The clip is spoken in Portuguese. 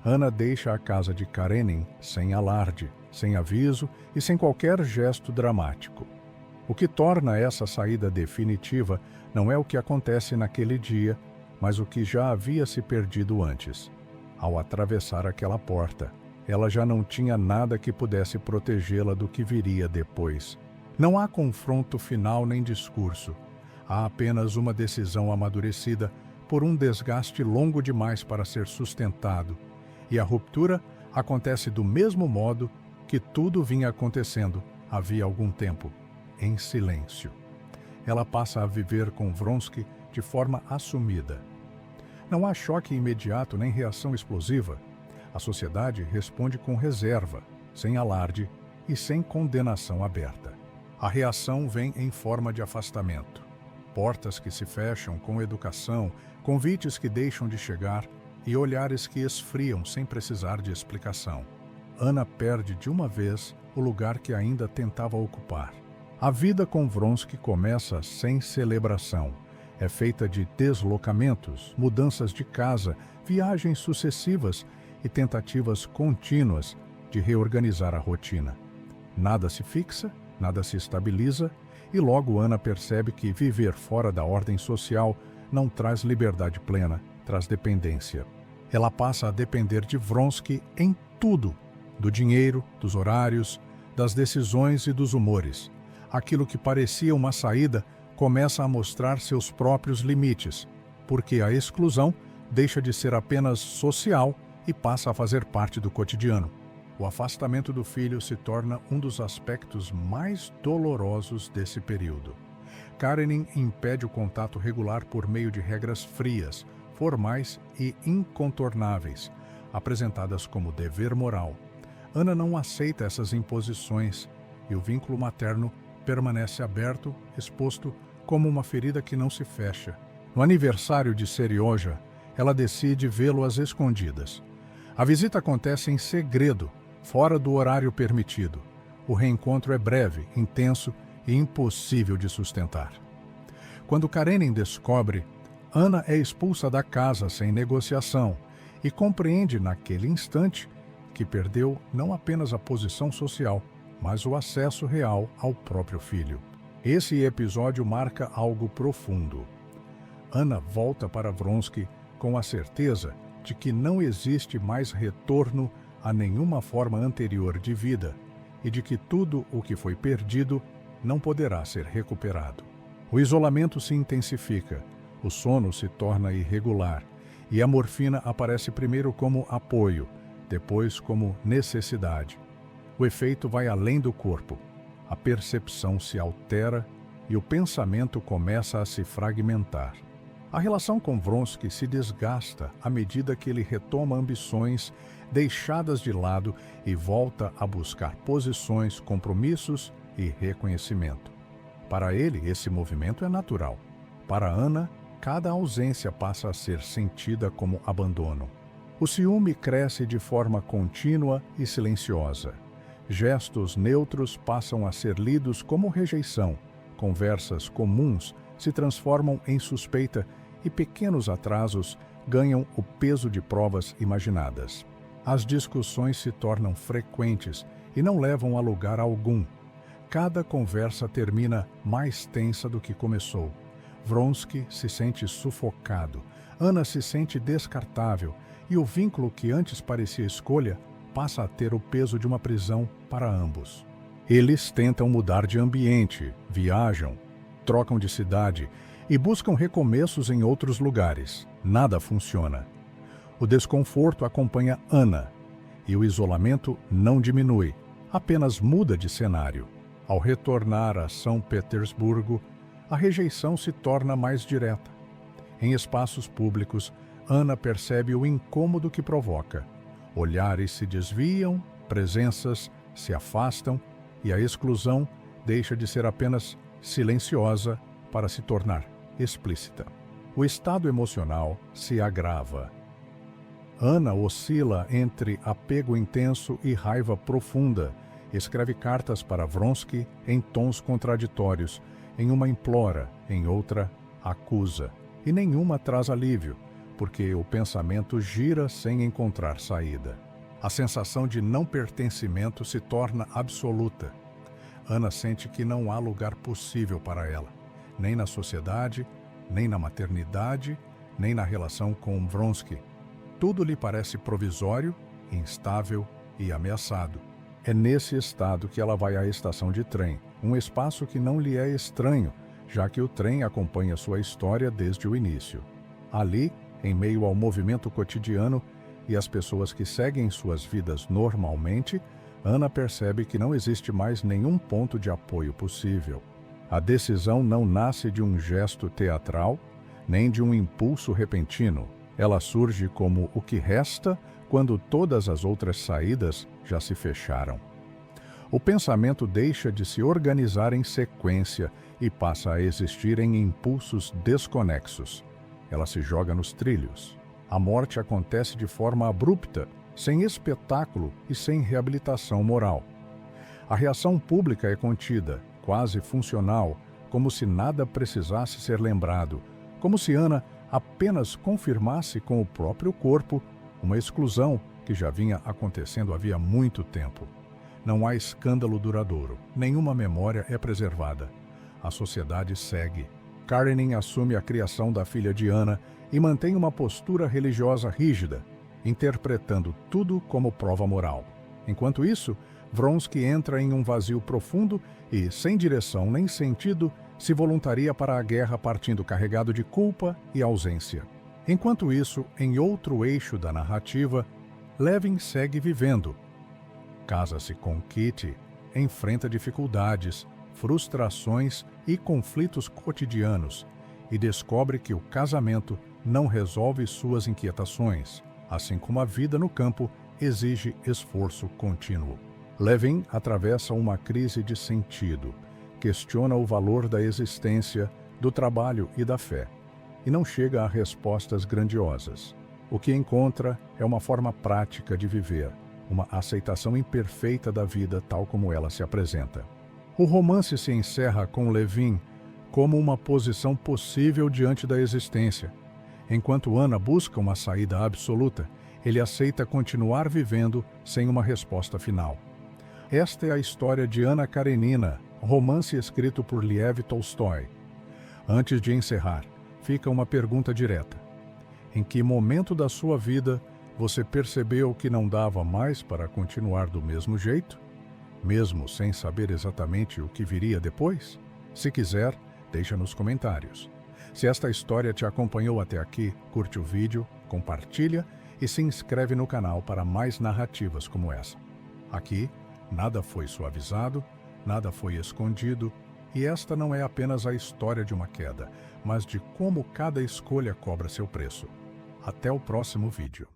Ana deixa a casa de Karenin sem alarde, sem aviso e sem qualquer gesto dramático. O que torna essa saída definitiva não é o que acontece naquele dia, mas o que já havia se perdido antes. Ao atravessar aquela porta, ela já não tinha nada que pudesse protegê-la do que viria depois. Não há confronto final nem discurso. Há apenas uma decisão amadurecida por um desgaste longo demais para ser sustentado. E a ruptura acontece do mesmo modo que tudo vinha acontecendo havia algum tempo, em silêncio. Ela passa a viver com Vronsky de forma assumida. Não há choque imediato nem reação explosiva. A sociedade responde com reserva, sem alarde e sem condenação aberta. A reação vem em forma de afastamento. Portas que se fecham com educação, convites que deixam de chegar e olhares que esfriam sem precisar de explicação. Ana perde de uma vez o lugar que ainda tentava ocupar. A vida com Vronsky começa sem celebração. É feita de deslocamentos, mudanças de casa, viagens sucessivas e tentativas contínuas de reorganizar a rotina. Nada se fixa, nada se estabiliza e logo Ana percebe que viver fora da ordem social não traz liberdade plena, traz dependência. Ela passa a depender de Vronsky em tudo, do dinheiro, dos horários, das decisões e dos humores. Aquilo que parecia uma saída começa a mostrar seus próprios limites, porque a exclusão deixa de ser apenas social e passa a fazer parte do cotidiano. O afastamento do filho se torna um dos aspectos mais dolorosos desse período. Karenin impede o contato regular por meio de regras frias, formais e incontornáveis, apresentadas como dever moral. Ana não aceita essas imposições e o vínculo materno permanece aberto, exposto como uma ferida que não se fecha. No aniversário de Serioja, ela decide vê-lo às escondidas. A visita acontece em segredo, fora do horário permitido. O reencontro é breve, intenso e impossível de sustentar. Quando Karenin descobre, Ana é expulsa da casa sem negociação e compreende naquele instante que perdeu não apenas a posição social, mas o acesso real ao próprio filho. Esse episódio marca algo profundo. Ana volta para Vronsky com a certeza de que não existe mais retorno a nenhuma forma anterior de vida e de que tudo o que foi perdido não poderá ser recuperado. O isolamento se intensifica, o sono se torna irregular e a morfina aparece primeiro como apoio, depois como necessidade. O efeito vai além do corpo. A percepção se altera e o pensamento começa a se fragmentar. A relação com Vronsky se desgasta à medida que ele retoma ambições deixadas de lado e volta a buscar posições, compromissos e reconhecimento. Para ele, esse movimento é natural. Para Ana, cada ausência passa a ser sentida como abandono. O ciúme cresce de forma contínua e silenciosa. Gestos neutros passam a ser lidos como rejeição, conversas comuns se transformam em suspeita e pequenos atrasos ganham o peso de provas imaginadas. As discussões se tornam frequentes e não levam a lugar algum. Cada conversa termina mais tensa do que começou. Vronsky se sente sufocado, Ana se sente descartável e o vínculo que antes parecia escolha passa a ter o peso de uma prisão para ambos. Eles tentam mudar de ambiente, viajam, trocam de cidade e buscam recomeços em outros lugares. Nada funciona. O desconforto acompanha Ana e o isolamento não diminui, apenas muda de cenário. Ao retornar a São Petersburgo, a rejeição se torna mais direta. Em espaços públicos, Ana percebe o incômodo que provoca. Olhares se desviam, presenças se afastam e a exclusão deixa de ser apenas silenciosa para se tornar explícita. O estado emocional se agrava. Ana oscila entre apego intenso e raiva profunda. Escreve cartas para Vronsky em tons contraditórios. Em uma implora, em outra acusa. E nenhuma traz alívio, porque o pensamento gira sem encontrar saída. A sensação de não pertencimento se torna absoluta. Ana sente que não há lugar possível para ela, nem na sociedade, nem na maternidade, nem na relação com Vronsky. Tudo lhe parece provisório, instável e ameaçado. É nesse estado que ela vai à estação de trem, um espaço que não lhe é estranho, já que o trem acompanha sua história desde o início. Ali, em meio ao movimento cotidiano e às pessoas que seguem suas vidas normalmente, Ana percebe que não existe mais nenhum ponto de apoio possível. A decisão não nasce de um gesto teatral, nem de um impulso repentino. Ela surge como o que resta quando todas as outras saídas já se fecharam. O pensamento deixa de se organizar em sequência e passa a existir em impulsos desconexos. Ela se joga nos trilhos. A morte acontece de forma abrupta, sem espetáculo e sem reabilitação moral. A reação pública é contida, quase funcional, como se nada precisasse ser lembrado, como se Ana apenas confirmasse com o próprio corpo uma exclusão que já vinha acontecendo havia muito tempo. Não há escândalo duradouro, nenhuma memória é preservada. A sociedade segue. Karenin assume a criação da filha de Ana e mantém uma postura religiosa rígida, interpretando tudo como prova moral. Enquanto isso, Vronsky entra em um vazio profundo e, sem direção nem sentido, se voluntaria para a guerra partindo carregado de culpa e ausência. Enquanto isso, em outro eixo da narrativa, Levin segue vivendo. Casa-se com Kitty, enfrenta dificuldades, frustrações e conflitos cotidianos e descobre que o casamento não resolve suas inquietações, assim como a vida no campo exige esforço contínuo. Levin atravessa uma crise de sentido, questiona o valor da existência, do trabalho e da fé, e não chega a respostas grandiosas. O que encontra é uma forma prática de viver, uma aceitação imperfeita da vida tal como ela se apresenta. O romance se encerra com Levin como uma posição possível diante da existência. Enquanto Ana busca uma saída absoluta, ele aceita continuar vivendo sem uma resposta final. Esta é a história de Anna Karenina, romance escrito por Lev Tolstói. Antes de encerrar, fica uma pergunta direta. Em que momento da sua vida você percebeu que não dava mais para continuar do mesmo jeito? Mesmo sem saber exatamente o que viria depois? Se quiser, deixa nos comentários. Se esta história te acompanhou até aqui, curte o vídeo, compartilha e se inscreve no canal para mais narrativas como essa. Aqui, nada foi suavizado, nada foi escondido, e esta não é apenas a história de uma queda, mas de como cada escolha cobra seu preço. Até o próximo vídeo.